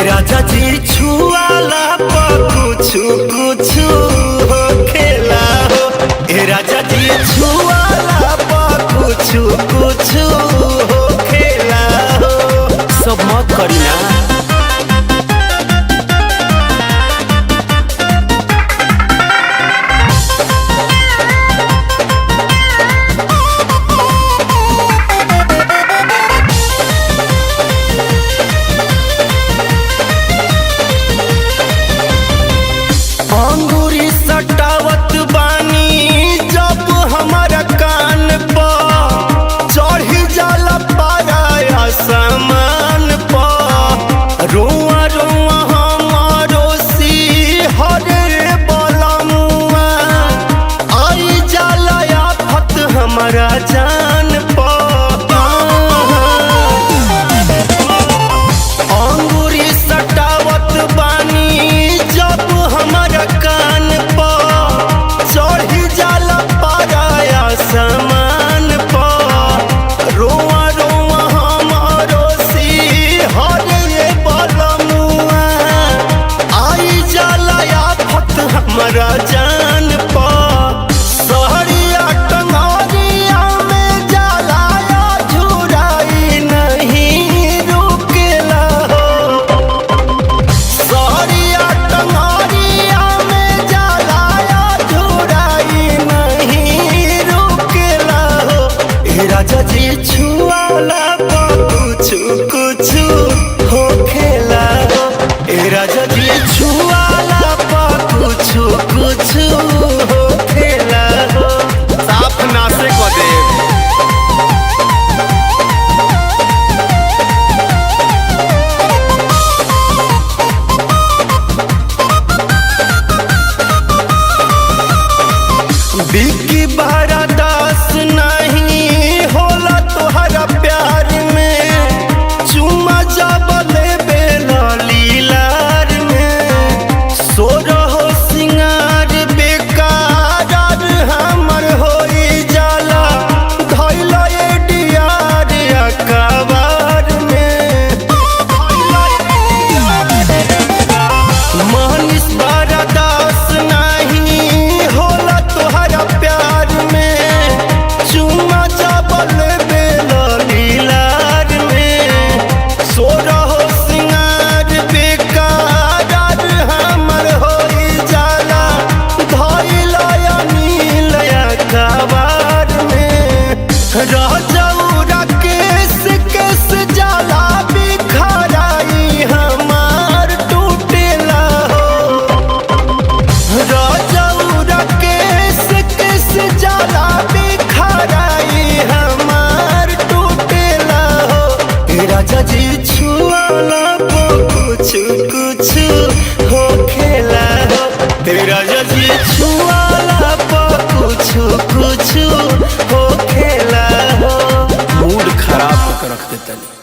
राजा जी छुआला पर कुछु कुछु हो खेला हो। ए राजा जी छुआला पर कुछु कुछु हो खेला हो। सब मत करी ना। अंगूरी सटावत बानी जब हमारा कान पर चढ़ी जाला पारा सामान पर। रोआ रोआ हमारो सिहरे बलमुआ आई जाला आफत हमारा जान पर। अंगूरी सटावत बानी जब हमारा कान पर चढ़ी जाला पारा सामान पर। रोआ रोआ हमारो सिहरे बलमुआ आई जाला आफत हमारा जान पर। सहरिया टंगरिया में जाला झुराई नहीं रुकेला हो। सहरिया टंगरिया में जाला झुराई नहीं रुकेला हो। ए राजा जी छुआला पर कुछु कुछु हो खेला हो। ए राजा जी छुआला पर कुछु कुछु हो खेला हो। साफ नासे को दे। बिकी बारा दास नहीं होला तोहरा प्यार में। चुमा जब लेबे लीलार में सोरहो सिंगार बेकार हमर होई जाला धइल एडियार अकबार में। मनीष बारा दास नहीं होला तोहरा प्यार में। चुमा जब लेबे लीलार में सोरहो सिंगार बेकार हमर होई जाला धइल अनिल अकबार में। राजौरा केस केस जाला बिखराई हमार टूटेला हो। राजौरा केस केस जाला बिखराई हमार टूटेला हो। ए राजा जी छुआला पर कुछु कुछु हो खेला हो। ए राजा जी छुआला पर कुछु कुछु हो खेला हो। मूड खराब होकर रख देता नहीं।